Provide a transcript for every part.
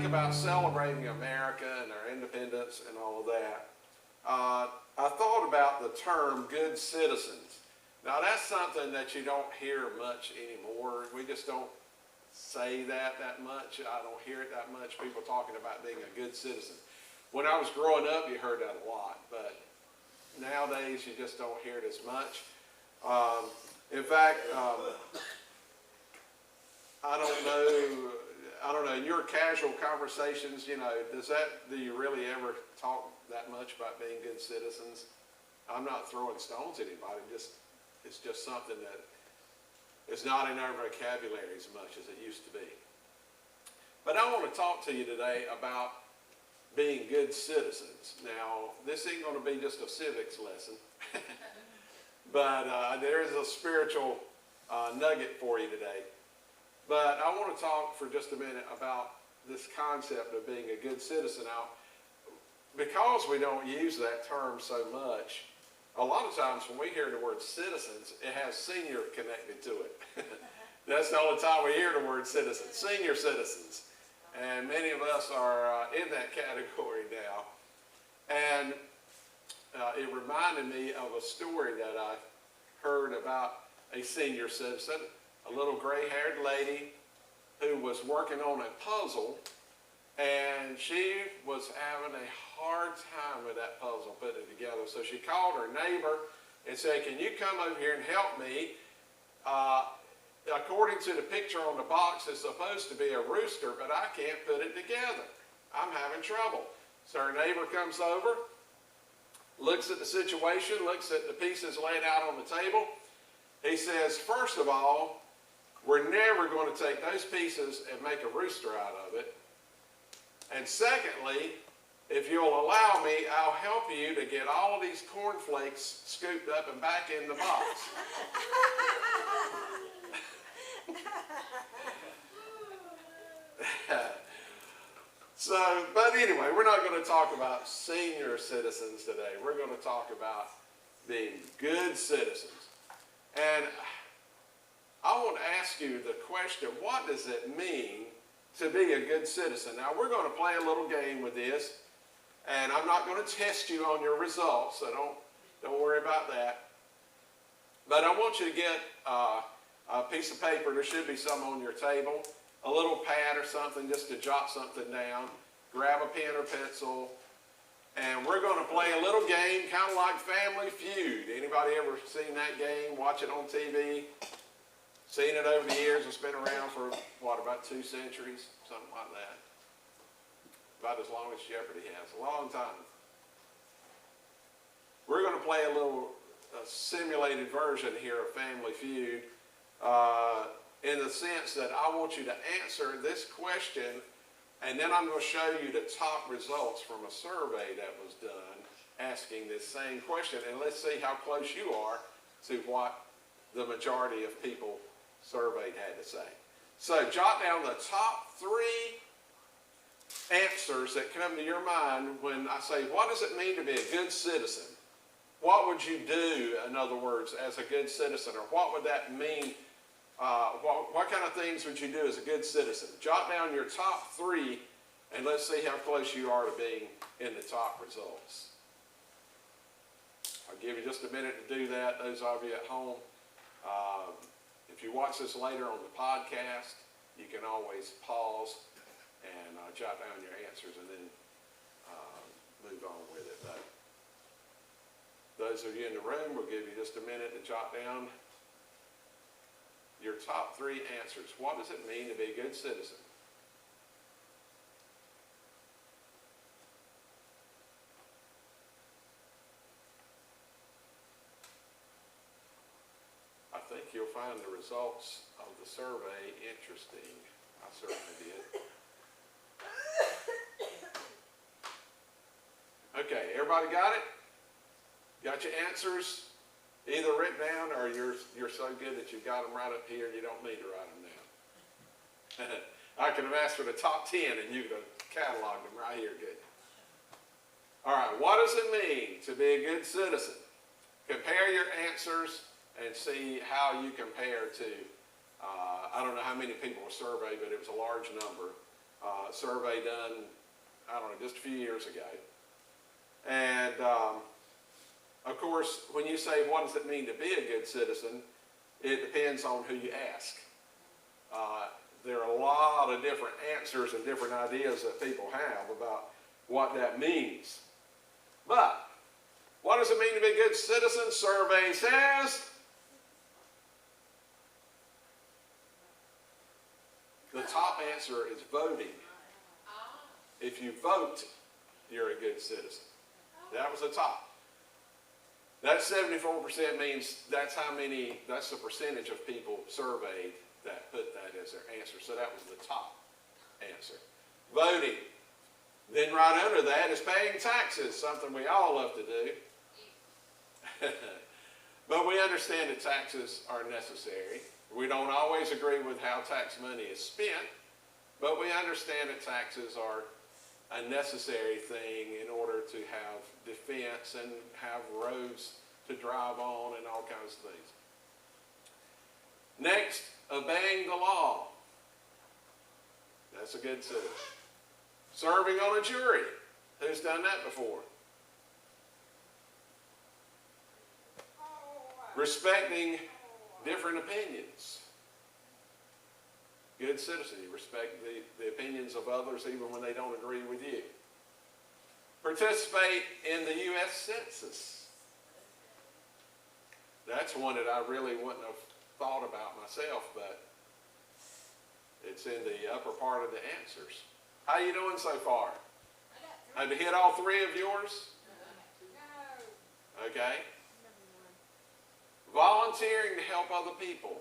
about celebrating America and our independence and all of that, I thought about the term good citizens. Now that's something that you don't hear much anymore. We just don't say that much. I don't hear it that much, people talking about being a good citizen. When I was growing up, you heard that a lot, but nowadays you just don't hear it as much. In fact, I don't know, in your casual conversations, do you really ever talk that much about being good citizens? I'm not throwing stones at anybody, it's just something that is not in our vocabulary as much as it used to be. But I want to talk to you today about being good citizens. Now, this ain't going to be just a civics lesson, but there is a spiritual nugget for you today. But I want to talk for just a minute about this concept of being a good citizen. Now, because we don't use that term so much, a lot of times when we hear the word citizens, it has senior connected to it. That's the only time we hear the word citizen, senior citizens. And many of us are in that category now. And it reminded me of a story that I heard about a senior citizen, a little gray-haired lady who was working on a puzzle, and she was having a hard time with that puzzle, putting it together. So she called her neighbor and said, "Can you come over here and help me? According to the picture on the box, it's supposed to be a rooster, but I can't put it together. I'm having trouble." So her neighbor comes over, looks at the situation, looks at the pieces laid out on the table. He says, "First of all, we're never going to take those pieces and make a rooster out of it. And secondly, if you'll allow me, I'll help you to get all of these cornflakes scooped up and back in the box." But anyway, we're not going to talk about senior citizens today. We're going to talk about being good citizens. And I want to ask you the question, what does it mean to be a good citizen? Now, we're going to play a little game with this, and I'm not going to test you on your results, so don't worry about that. But I want you to get a piece of paper. There should be some on your table, a little pad or something just to jot something down. Grab a pen or pencil, and we're going to play a little game kind of like Family Feud. Anybody ever seen that game? Watch it on TV? Seen it over the years. It's been around for, what, about 2 centuries? Something like that. About as long as Jeopardy has. A long time. We're going to play a little simulated version here of Family Feud in the sense that I want you to answer this question, and then I'm going to show you the top results from a survey that was done asking this same question, and let's see how close you are to what the majority of people surveyed had to say. So jot down the top 3 answers that come to your mind when I say, what does it mean to be a good citizen? What would you do, in other words, as a good citizen? Or what would that mean? What kind of things would you do as a good citizen? Jot down your top 3, and let's see how close you are to being in the top results. I'll give you just a minute to do that, those of you at home. If you watch this later on the podcast, you can always pause and jot down your answers and then move on with it. But those of you in the room, we'll give you just a minute to jot down your top 3 answers. What does it mean to be a good citizen? I think you'll find the results of the survey interesting. I certainly did. Okay, everybody got it? Got your answers either written down, or you're so good that you've got them right up here and you don't need to write them down. I could have asked for the top 10 and you could have cataloged them right here, good. All right, what does it mean to be a good citizen? Compare your answers and see how you compare to, I don't know how many people were surveyed, but it was a large number. survey done, I don't know, just a few years ago. And of course, when you say what does it mean to be a good citizen, it depends on who you ask. There are a lot of different answers and different ideas that people have about what that means. But what does it mean to be a good citizen? Survey says the top answer is voting. If you vote, you're a good citizen. That was the top. That 74% means that's the percentage of people surveyed that put that as their answer. So that was the top answer. Voting. Then right under that is paying taxes, something we all love to do. But we understand that taxes are necessary. We don't always agree with how tax money is spent, but we understand that taxes are a necessary thing in order to have defense and have roads to drive on and all kinds of things. Next, obeying the law. That's a good citizen. Serving on a jury. Who's done that before? Respecting different opinions. Good citizen. You respect the opinions of others even when they don't agree with you. Participate in the U.S. Census. That's one that I really wouldn't have thought about myself, but it's in the upper part of the answers. How you doing so far? Have you hit all three of yours? Okay. Volunteering to help other people.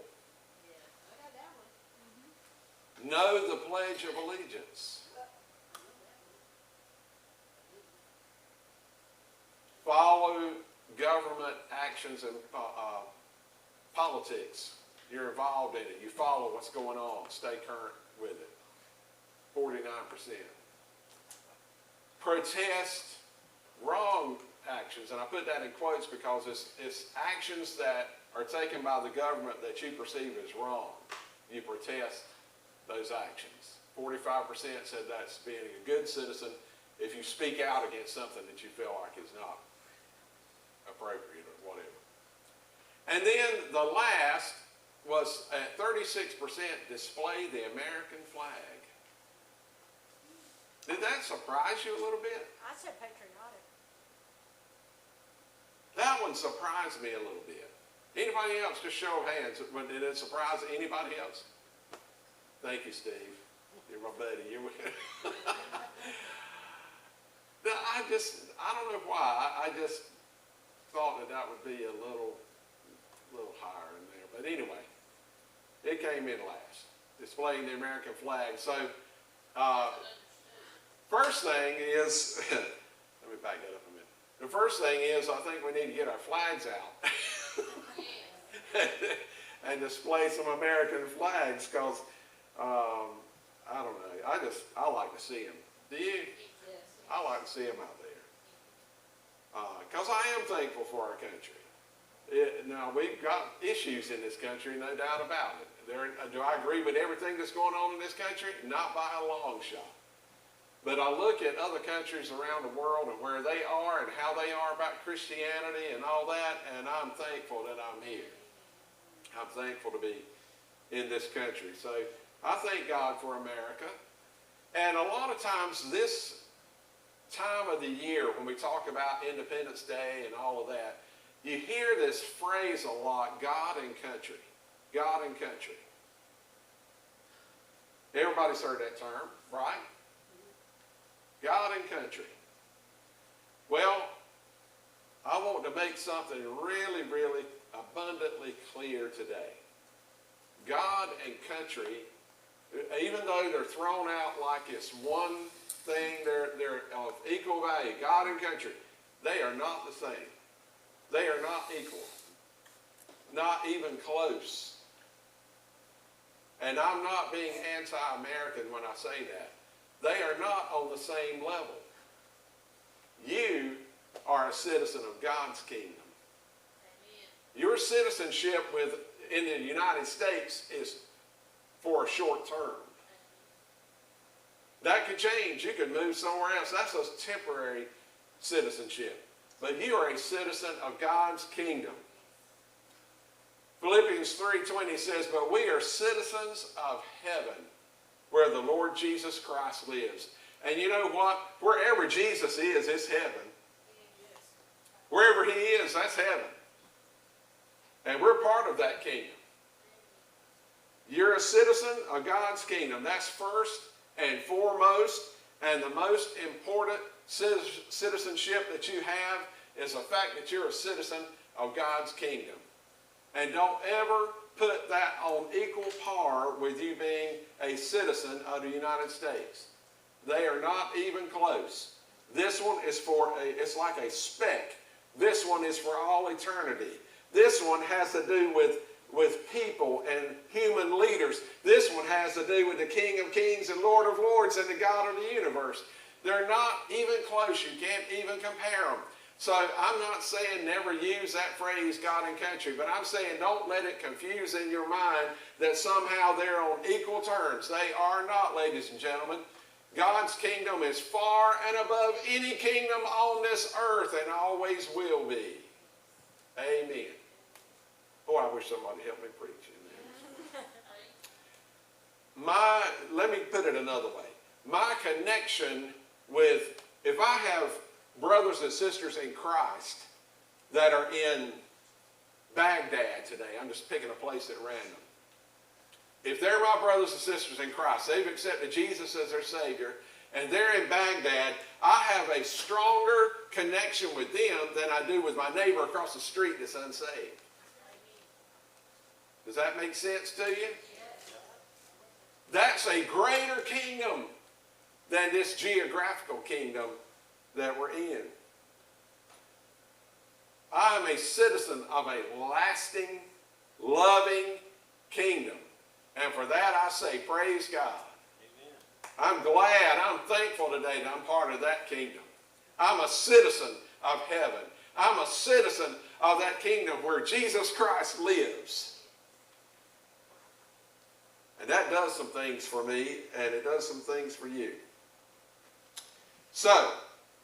Know the Pledge of Allegiance. Follow government actions and politics. You're involved in it. You follow what's going on. Stay current with it. 49%. Protest wrong actions, and I put that in quotes because it's actions that are taken by the government that you perceive as wrong. You protest those actions. 45% said that's being a good citizen if you speak out against something that you feel like is not appropriate or whatever. And then the last was at 36% display the American flag. Did that surprise you a little bit? I said patriotic. That one surprised me a little bit. Anybody else? Just show of hands. Did it surprise anybody else? Thank you, Steve. You're my buddy. You're I don't know why. I just thought that would be a little higher in there. But anyway, it came in last. Displaying the American flag. So, first thing is, let me back that up a minute. The first thing is, I think we need to get our flags out and display some American flags because, I don't know, I like to see them. Do you? I like to see them out there. Because I am thankful for our country. Now, we've got issues in this country, no doubt about it. Do I agree with everything that's going on in this country? Not by a long shot. But I look at other countries around the world and where they are and how they are about Christianity and all that, and I'm thankful that I'm here. I'm thankful to be in this country. So I thank God for America. And a lot of times this time of the year when we talk about Independence Day and all of that, you hear this phrase a lot, God and country. God and country. Everybody's heard that term, right? God and country. Well, I want to make something really, really abundantly clear today. God and country, even though they're thrown out like it's one thing, they're of equal value. God and country, they are not the same. They are not equal. Not even close. And I'm not being anti-American when I say that. They are not on the same level. You are a citizen of God's kingdom. Amen. Your citizenship in the United States is for a short term. That could change. You could move somewhere else. That's a temporary citizenship. But you are a citizen of God's kingdom. Philippians 3:20 says, but we are citizens of heaven, where the Lord Jesus Christ lives. And you know what? Wherever Jesus is, it's heaven. Wherever he is, that's heaven. And we're part of that kingdom. You're a citizen of God's kingdom. That's first and foremost, and the most important citizenship that you have is the fact that you're a citizen of God's kingdom. And don't ever put that on equal par with you being a citizen of the United States. They are not even close. This one is it's like a speck. This one is for all eternity. This one has to do with people and human leaders. This one has to do with the King of Kings and Lord of Lords and the God of the universe. They're not even close. You can't even compare them. So I'm not saying never use that phrase, God and country, but I'm saying don't let it confuse in your mind that somehow they're on equal terms. They are not, ladies and gentlemen. God's kingdom is far and above any kingdom on this earth and always will be. Amen. Boy, I wish somebody helped me preach in there. Let me put it another way. My connection with, if I have brothers and sisters in Christ that are in Baghdad today, I'm just picking a place at random. If they're my brothers and sisters in Christ, they've accepted Jesus as their Savior, and they're in Baghdad, I have a stronger connection with them than I do with my neighbor across the street that's unsaved. Does that make sense to you? That's a greater kingdom than this geographical kingdom that we're in. I am a citizen of a lasting, loving kingdom. And for that I say, praise God. Amen. I'm glad, I'm thankful today that I'm part of that kingdom. I'm a citizen of heaven. I'm a citizen of that kingdom where Jesus Christ lives. And that does some things for me, and it does some things for you. So,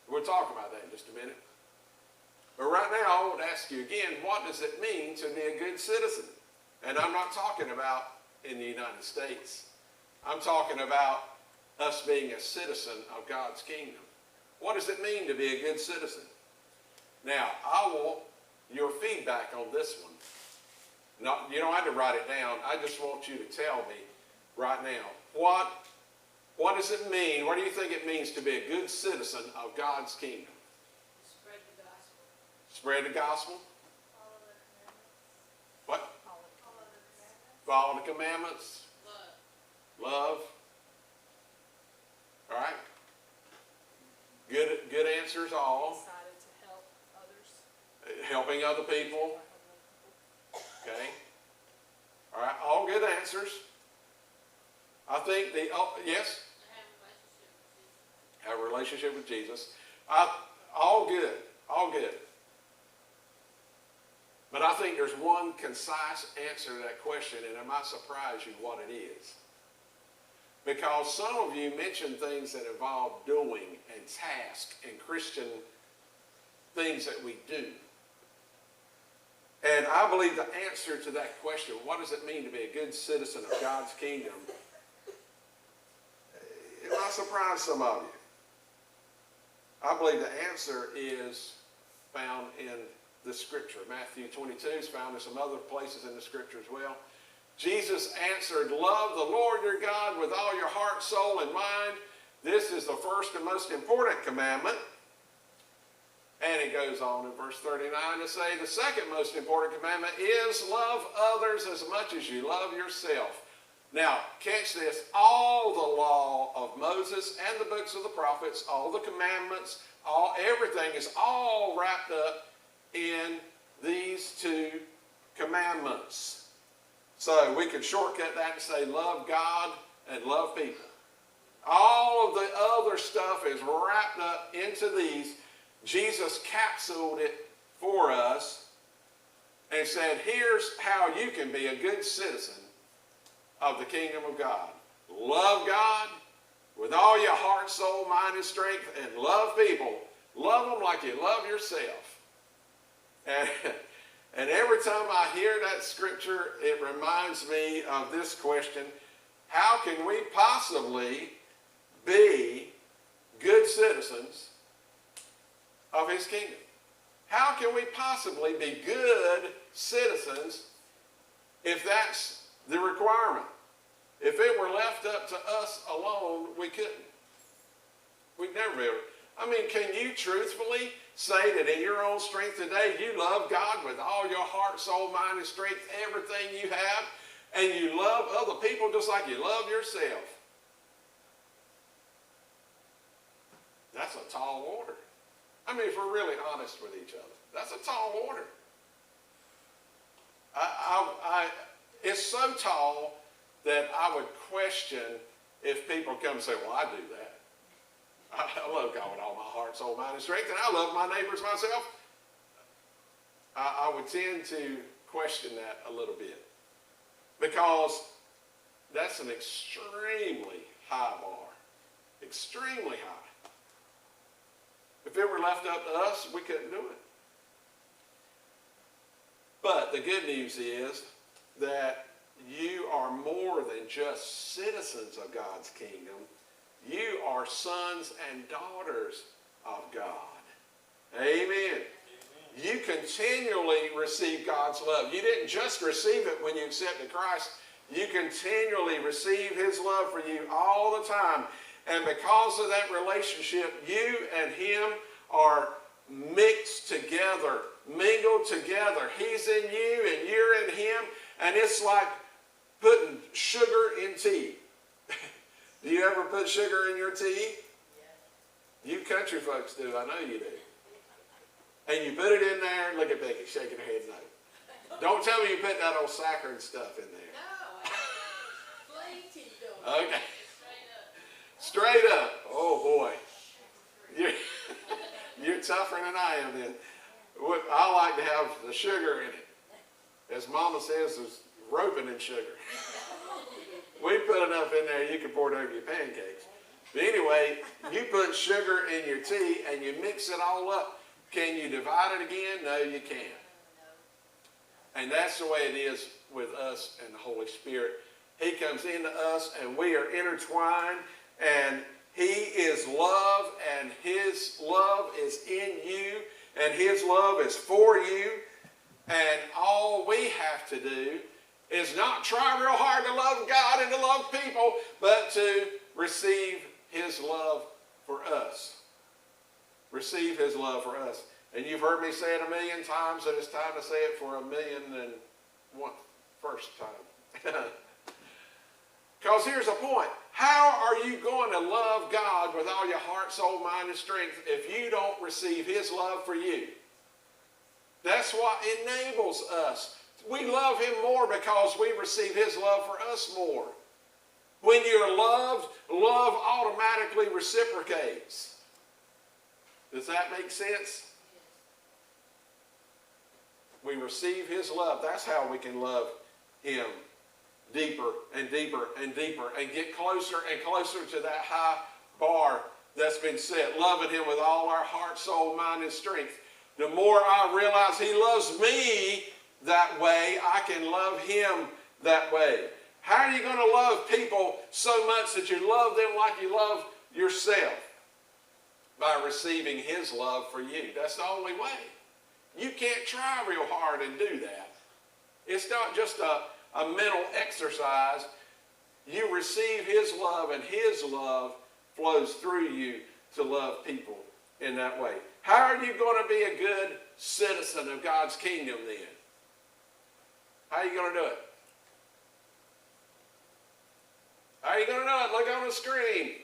we'll talk about that in just a minute. But right now, I want to ask you again, what does it mean to be a good citizen? And I'm not talking about in the United States. I'm talking about us being a citizen of God's kingdom. What does it mean to be a good citizen? Now, I want your feedback on this one. You don't have to write it down. I just want you to tell me right now, what does it mean? What do you think it means to be a good citizen of God's kingdom? Spread the gospel. Spread the gospel? Follow the commandments. What? Follow Follow the commandments. the commandments. Love. All right. Good answers all. Decided to help others. Helping other people. Okay. All right. All good answers. I think yes? Have a relationship with Jesus. All good. All good. But I think there's one concise answer to that question, and it might surprise you what it is. Because some of you mentioned things that involve doing and task and Christian things that we do. And I believe the answer to that question, what does it mean to be a good citizen of God's kingdom, it might surprise some of you. I believe the answer is found in the scripture. Matthew 22 is found in some other places in the scripture as well. Jesus answered, love the Lord your God with all your heart, soul, and mind. This is the first and most important commandment. And it goes on in verse 39 to say the second most important commandment is love others as much as you love yourself. Now, catch this. All the law of Moses and the books of the prophets, all the commandments, everything is all wrapped up in these two commandments. So we could shortcut that and say love God and love people. All of the other stuff is wrapped up into these. Jesus capsuled it for us and said, here's how you can be a good citizen of the kingdom of God. Love God with all your heart, soul, mind, and strength, and love people. Love them like you love yourself. And every time I hear that scripture, it reminds me of this question: how can we possibly be good citizens of his kingdom? How can we possibly be good citizens if that's the requirement? If it were left up to us alone, we couldn't. We'd never be able to. I mean, can you truthfully say that in your own strength today, you love God with all your heart, soul, mind, and strength, everything you have, and you love other people just like you love yourself? That's a tall order. I mean, if we're really honest with each other, that's a tall order. It's so tall that I would question if people come and say, well, I do that. I love God with all my heart, soul, mind, and strength, and I love my neighbors myself. I would tend to question that a little bit, because that's an extremely high bar. Extremely high. If it were left up to us, we couldn't do it. But the good news is that you are more than just citizens of God's kingdom. You are sons and daughters of God. Amen. You continually receive God's love. You didn't just receive it when you accepted Christ. You continually receive his love for you all the time. And because of that relationship, you and him are mixed together, mingled together. He's in you and you're in him. And it's like putting sugar in tea. Do you ever put sugar in your tea? You country folks do. I know you do. And you put it in there. Look at Becky shaking her head no. Don't tell me you put that old saccharine stuff in there. No, plain tea though. Okay. Straight up. Oh boy. You're tougher than I am then. I like to have the sugar in it. As Mama says, there's roping in sugar. We put enough in there you can pour it over your pancakes. But anyway, you put sugar in your tea and you mix it all up. Can you divide it again? No, you can't. And that's the way it is with us and the Holy Spirit. He comes into us and we are intertwined, and he is love, and his love is in you, and his love is for you. And all we have to do is not try real hard to love God and to love people, but to receive his love for us. Receive his love for us. And you've heard me say it 1,000,000 times, and it's time to say it for 1,000,001 first time. Because here's the point. How are you going to love God with all your heart, soul, mind, and strength if you don't receive his love for you? That's what enables us. We love him more because we receive his love for us more. When you're loved, love automatically reciprocates. Does that make sense? We receive his love. That's how we can love him deeper and deeper and deeper and get closer and closer to that high bar that's been set. Loving him with all our heart, soul, mind, and strength. The more I realize he loves me that way, I can love him that way. How are you going to love people so much that you love them like you love yourself? By receiving his love for you. That's the only way. You can't try real hard and do that. It's not just a mental exercise. You receive his love, and his love flows through you to love people in that way. How are you going to be a good citizen of God's kingdom then? How are you going to do it? How are you going to do it? Look on the screen.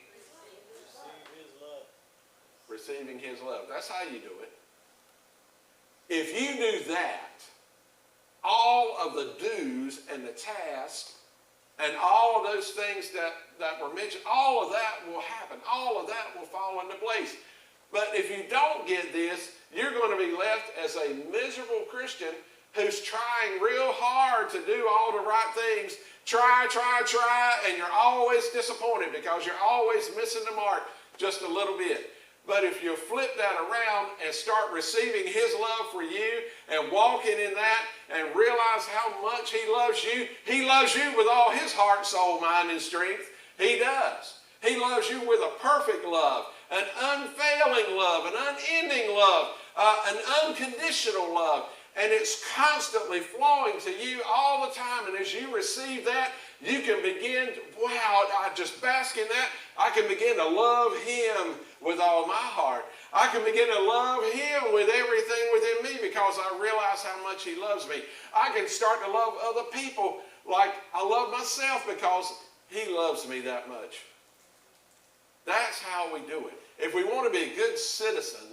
Receiving his love. That's how you do it. If you do that, all of the do's and the tasks and all of those things that were mentioned, all of that will happen. All of that will fall into place. But if you don't get this, you're going to be left as a miserable Christian who's trying real hard to do all the right things, try, and you're always disappointed because you're always missing the mark just a little bit. But if you flip that around and start receiving his love for you and walking in that and realize how much he loves you with all his heart, soul, mind, and strength. He does. He loves you with a perfect love, an unfailing love, an unending love, an unconditional love. And it's constantly flowing to you all the time. And as you receive that, you can begin, wow, I just bask in that. I can begin to love him with all my heart. I can begin to love him with everything within me because I realize how much he loves me. I can start to love other people like I love myself because he loves me that much. That's how we do it. If we want to be a good citizen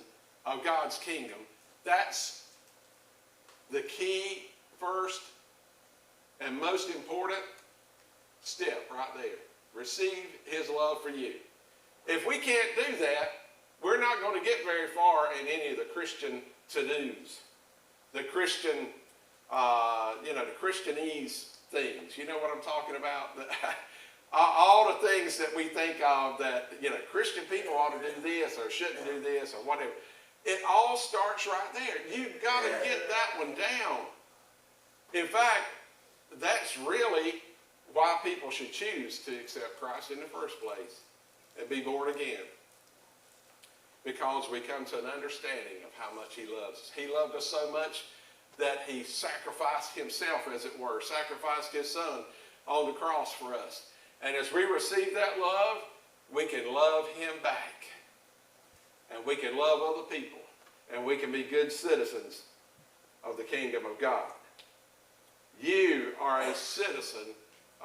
of God's kingdom, that's the key, first and most important step right there. Receive his love for you. If we can't do that, we're not going to get very far in any of the Christian to-dos. The Christian, the Christianese things. You know what I'm talking about? All the things that we think of that, Christian people ought to do this or shouldn't do this or whatever. It all starts right there. You've got to get that one down. In fact, that's really why people should choose to accept Christ in the first place and be born again. Because we come to an understanding of how much he loves us. He loved us so much that he sacrificed himself, as it were, sacrificed his son on the cross for us. And as we receive that love, we can love him back. And we can love other people. And we can be good citizens of the kingdom of God. You are a citizen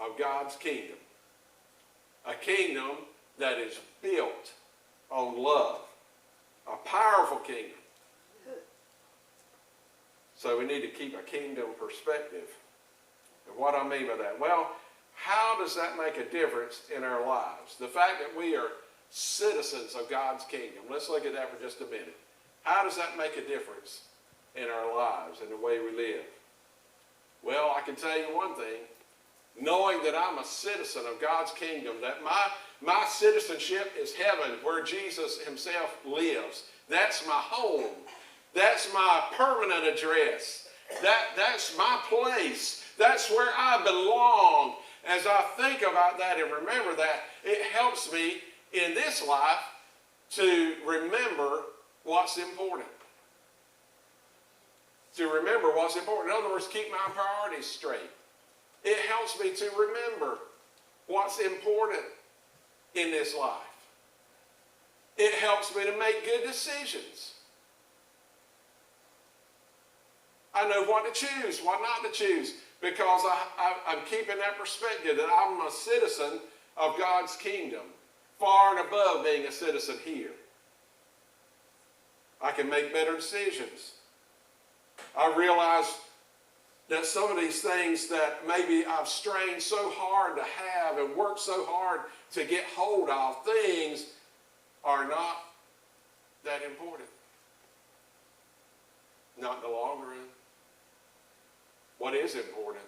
of God's kingdom. A kingdom that is built on love. A powerful kingdom. So we need to keep a kingdom perspective. And what I mean by that? Well, how does that make a difference in our lives? The fact that we are citizens of God's kingdom. Let's look at that for just a minute. How does that make a difference in our lives and the way we live? Well, I can tell you one thing. Knowing that I'm a citizen of God's kingdom, that my citizenship is heaven where Jesus himself lives. That's my home. That's my permanent address. That's my place. That's where I belong. As I think about that and remember that, it helps me in this life to remember what's important. To remember what's important. In other words, keep my priorities straight. It helps me to remember what's important in this life. It helps me to make good decisions. I know what to choose, what not to choose, because I'm keeping that perspective that I'm a citizen of God's kingdom, far and above being a citizen here. I can make better decisions. I realize that some of these things that maybe I've strained so hard to have and worked so hard to get hold of, things are not that important. Not in the long run. What is important?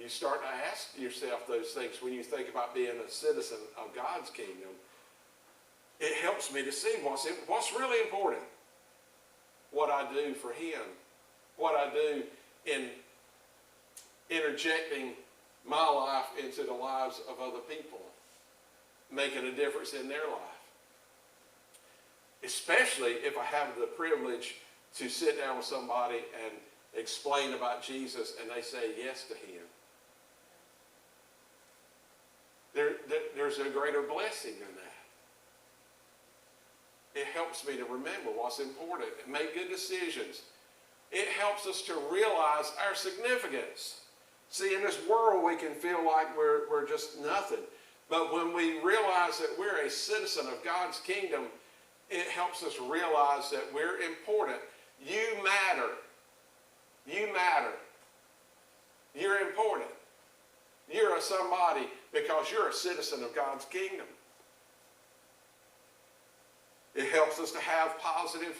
You start to ask yourself those things when you think about being a citizen of God's kingdom. It helps me to see what's really important. What I do for him. What I do in interjecting my life into the lives of other people. Making a difference in their life. Especially if I have the privilege to sit down with somebody and explain about Jesus and they say yes to him. There's a greater blessing than that. It helps me to remember what's important and make good decisions. It helps us to realize our significance. See, in this world we can feel like we're just nothing. But when we realize that we're a citizen of God's kingdom, it helps us realize that we're important. You matter. You matter. You're important. You're a somebody because you're a citizen of God's kingdom. It helps us to have positive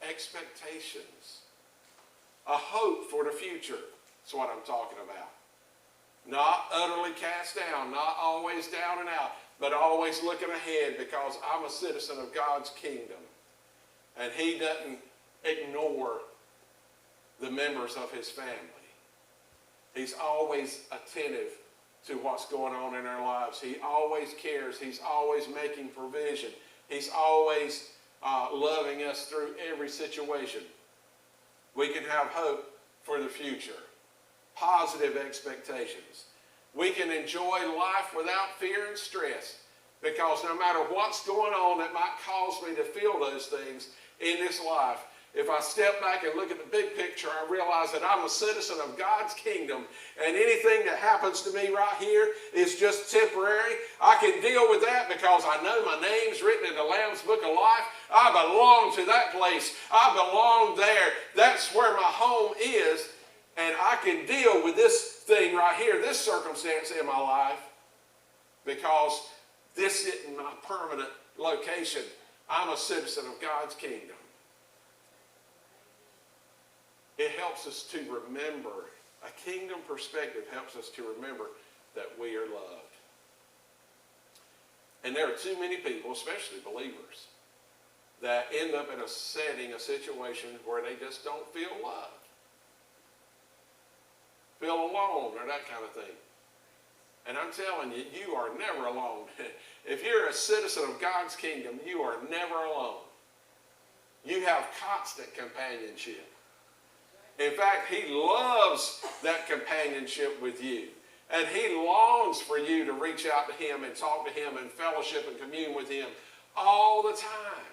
expectations a hope for the future. That's what I'm talking about. Not utterly cast down, not always down and out, but always looking ahead because I'm a citizen of God's kingdom. And he doesn't ignore the members of his family. He's always attentive to what's going on in our lives. He always cares. He's always making provision. He's always loving us through every situation. We can have hope for the future. Positive expectations. We can enjoy life without fear and stress because no matter what's going on that might cause me to feel those things in this life, if I step back and look at the big picture, I realize that I'm a citizen of God's kingdom, and anything that happens to me right here is just temporary. I can deal with that because I know my name's written in the Lamb's Book of Life. I belong to that place. I belong there. That's where my home is, and I can deal with this thing right here, this circumstance in my life, because this isn't my permanent location. I'm a citizen of God's kingdom. It helps us to remember, a kingdom perspective helps us to remember that we are loved. And there are too many people, especially believers, that end up in a setting, a situation where they just don't feel loved, feel alone, or that kind of thing. And I'm telling you, you are never alone. If you're a citizen of God's kingdom, you are never alone. You have constant companionship. In fact, he loves that companionship with you. And he longs for you to reach out to him and talk to him and fellowship and commune with him all the time.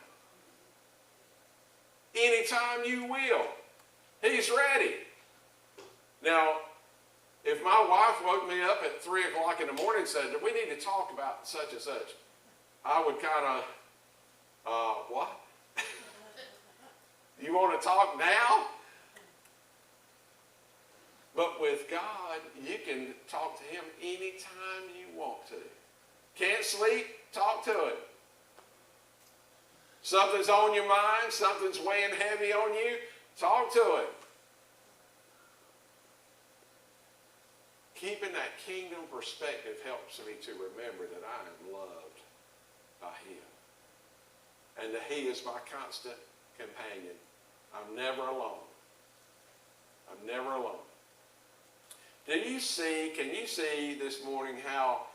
Anytime you will. He's ready. Now, if my wife woke me up at 3 o'clock in the morning and said, we need to talk about such and such, I would kind of, what? You want to talk now? But with God, you can talk to him anytime you want to. Can't sleep? Talk to him. Something's on your mind, something's weighing heavy on you, talk to him. Keeping that kingdom perspective helps me to remember that I am loved by him. And that he is my constant companion. I'm never alone. I'm never alone. Can you see this morning how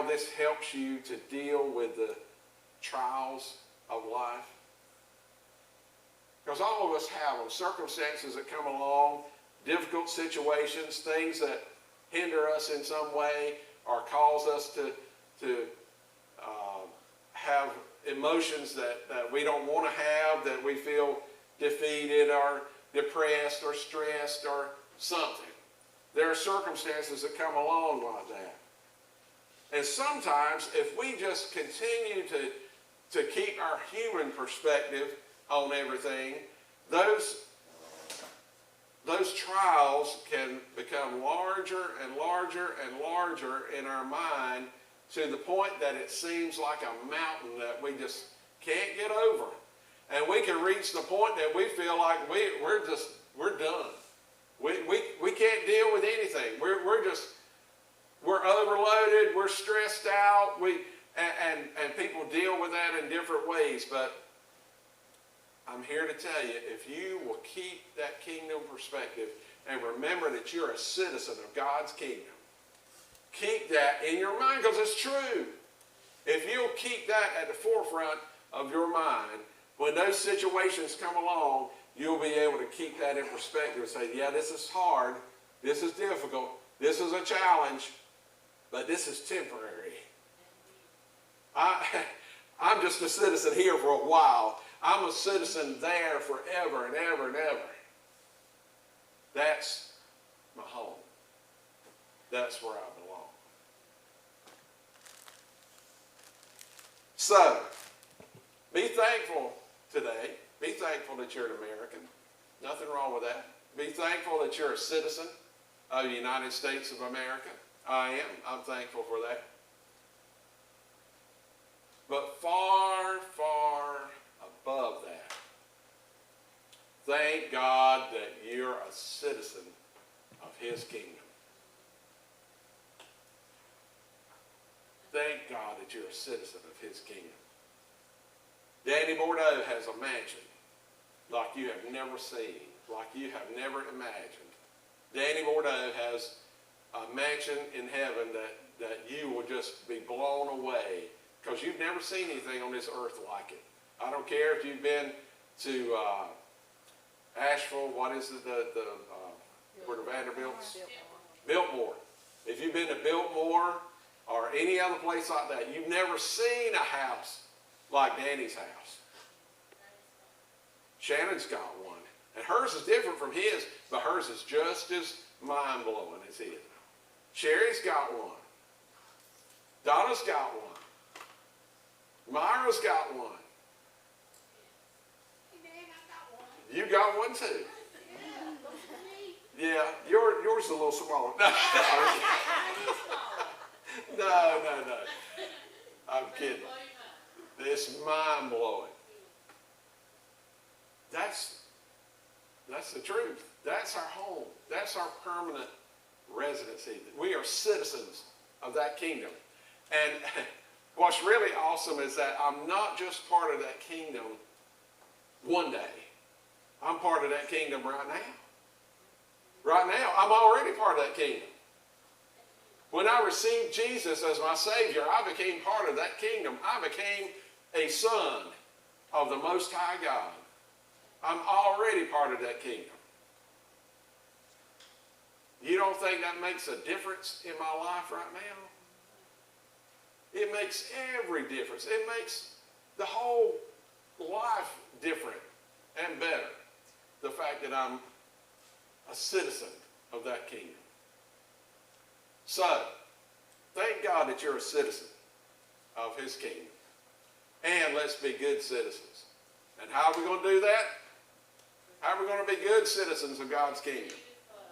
this helps you to deal with the trials of life? Because all of us have them, circumstances that come along, difficult situations, things that hinder us in some way or cause us to have emotions that we don't want to have, that we feel defeated or depressed or stressed or something. There are circumstances that come along like that. And sometimes if we just continue to keep our human perspective on everything, those trials can become larger and larger and larger in our mind to the point that it seems like a mountain that we just can't get over. And we can reach the point that we feel like we're done. We can't deal with anything. We're overloaded. We're stressed out. And people deal with that in different ways. But I'm here to tell you, if you will keep that kingdom perspective and remember that you're a citizen of God's kingdom, keep that in your mind because it's true. If you'll keep that at the forefront of your mind, when those situations come along, you'll be able to keep that in perspective and say, yeah, this is hard, this is difficult, this is a challenge, but this is temporary. I'm just a citizen here for a while. I'm a citizen there forever and ever and ever. That's my home. That's where I belong. So, be thankful today. Be thankful that you're an American. Nothing wrong with that. Be thankful that you're a citizen of the United States of America. I am. I'm thankful for that. But far, far above that, Thank God that you're a citizen of his kingdom. Thank God that you're a citizen of his kingdom. Danny Bordeaux has a mansion like you have never seen, like you have never imagined. Danny Bordeaux has a mansion in heaven that you will just be blown away because you've never seen anything on this earth like it. I don't care if you've been to Asheville, what is it, where the Vanderbilts? Biltmore. If you've been to Biltmore or any other place like that, you've never seen a house like Danny's house. Shannon's got one. And hers is different from his, but hers is just as mind-blowing as his. Sherry's got one. Donna's got one. Myra's got one. Hey, Dad, I got one. You got one too. Yeah, look at me. Yeah, yours is a little smaller. No. I'm kidding. It's mind-blowing. That's the truth. That's our home. That's our permanent residency. We are citizens of that kingdom. And what's really awesome is that I'm not just part of that kingdom one day. I'm part of that kingdom right now. Right now, I'm already part of that kingdom. When I received Jesus as my Savior, I became part of that kingdom. I became a son of the Most High God. I'm already part of that kingdom. You don't think that makes a difference in my life right now? It makes every difference. It makes the whole life different and better. The fact that I'm a citizen of that kingdom. So, thank God that you're a citizen of his kingdom. And let's be good citizens. And how are we going to do that? How are we going to be good citizens of God's kingdom?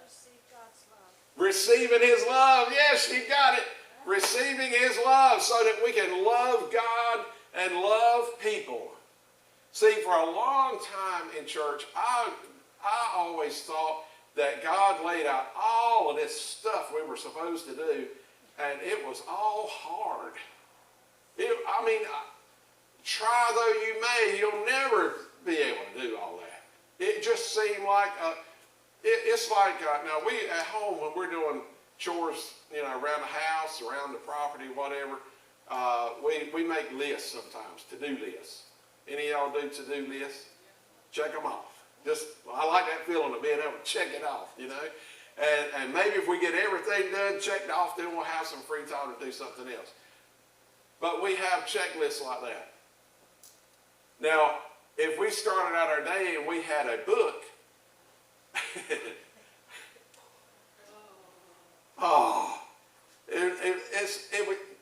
Receive God's love. Receiving his love. Yes, you got it. Receiving his love so that we can love God and love people. See, for a long time in church, I always thought that God laid out all of this stuff we were supposed to do, and it was all hard. Try though you may, you'll never be able to do all that. It just seemed like, it's like, now we at home when we're doing chores, around the house, around the property, whatever, we make lists sometimes, to-do lists. Any of y'all do to-do lists? Check them off. I like that feeling of being able to check it off, And maybe if we get everything done, checked off, then we'll have some free time to do something else. But we have checklists like that. Now, if we started out our day and we had a book,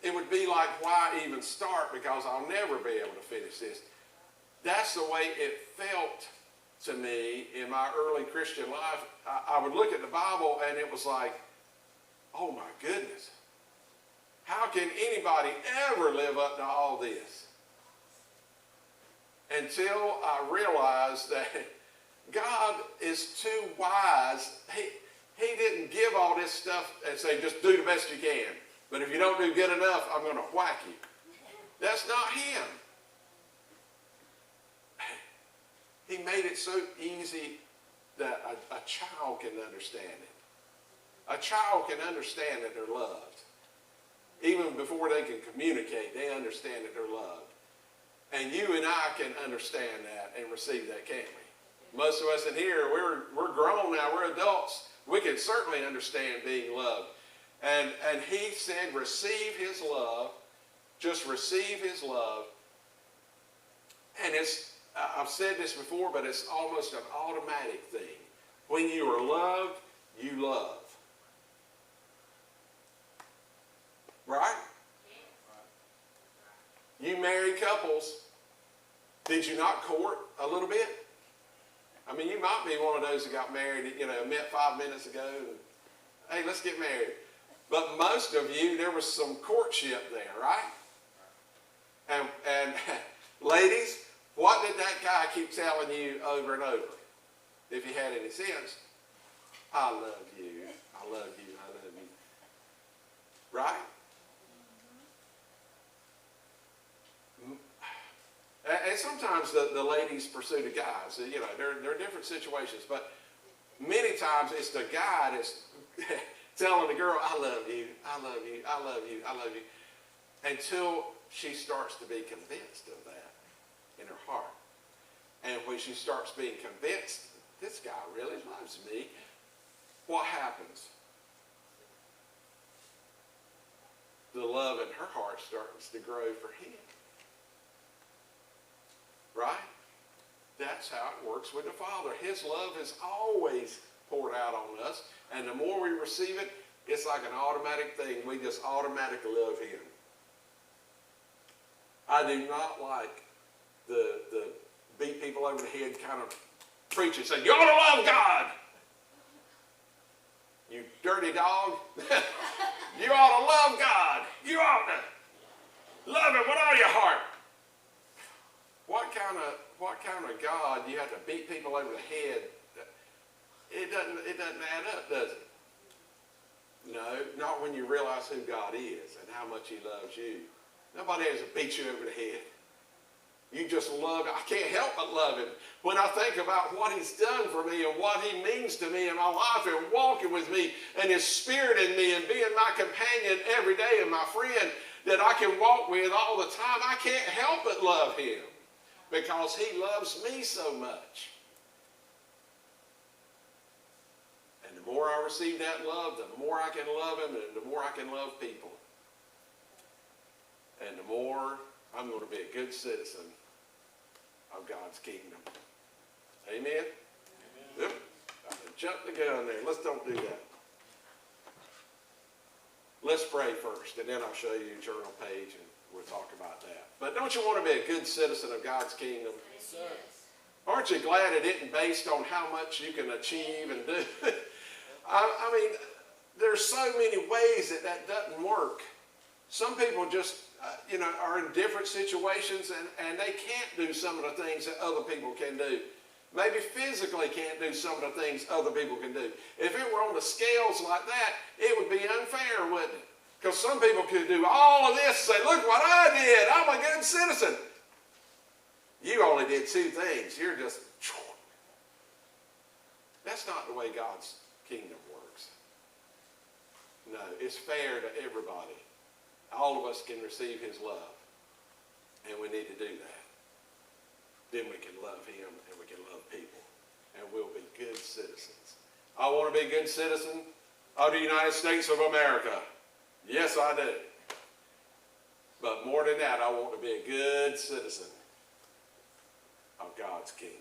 it would be like, why even start? Because I'll never be able to finish this. That's the way it felt to me in my early Christian life. I would look at the Bible and it was like, oh my goodness, how can anybody ever live up to all this? Until I realized that God is too wise. He didn't give all this stuff and say, just do the best you can. But if you don't do good enough, I'm going to whack you. That's not him. He made it so easy that a child can understand it. A child can understand that they're loved. Even before they can communicate, they understand that they're loved. And you and I can understand that and receive that, can't we? Most of us in here, we're grown now, we're adults. We can certainly understand being loved. And he said, receive his love. Just receive his love. And I've said this before, but it's almost an automatic thing. When you are loved, you love. Right? You married couples, did you not court a little bit? I mean, you might be one of those that got married, met 5 minutes ago, and, hey, let's get married. But most of you, there was some courtship there, right? And ladies, what did that guy keep telling you over and over? if he had any sense, I love you, I love you, I love you. Right? And sometimes the ladies pursue the guys. You know, there are different situations, but many times it's the guy that's telling the girl, I love you, I love you, I love you, I love you, until she starts to be convinced of that in her heart. And when she starts being convinced, this guy really loves me, what happens? The love in her heart starts to grow for him. Right? That's how it works with the Father. His love is always poured out on us, and the more we receive it, it's like an automatic thing. We just automatically love him. I do not like the beat people over the head kind of preaching, saying, you ought to love God. You dirty dog. You ought to love God. You ought to love him with all your heart. What kind of God you have to beat people over the head? It doesn't add up, does it? No, not when you realize who God is and how much he loves you. Nobody has to beat you over the head. You just love him. I can't help but love him. When I think about what he's done for me and what he means to me in my life and walking with me and his spirit in me and being my companion every day and my friend that I can walk with all the time, I can't help but love him because he loves me so much. And the more I receive that love, the more I can love him and the more I can love people. And the more I'm going to be a good citizen of God's kingdom. Amen? Amen. Yep. I jumped the gun there. Let's don't do that. Let's pray first, and then I'll show you a journal page, and we'll talk about that. But don't you want to be a good citizen of God's kingdom? Yes, sir. Aren't you glad it isn't based on how much you can achieve and do? I mean, there's so many ways that doesn't work. Some people just, are in different situations and they can't do some of the things that other people can do. Maybe physically can't do some of the things other people can do. If it were on the scales like that, it would be unfair, wouldn't it? Because some people could do all of this and say, look what I did. I'm a good citizen. You only did two things. You're just... That's not the way God's kingdom works. No, it's fair to everybody. All of us can receive his love. And we need to do that. Then we can love him and we can love people. And we'll be good citizens. I want to be a good citizen of the United States of America. Yes, I do. But more than that, I want to be a good citizen of God's kingdom.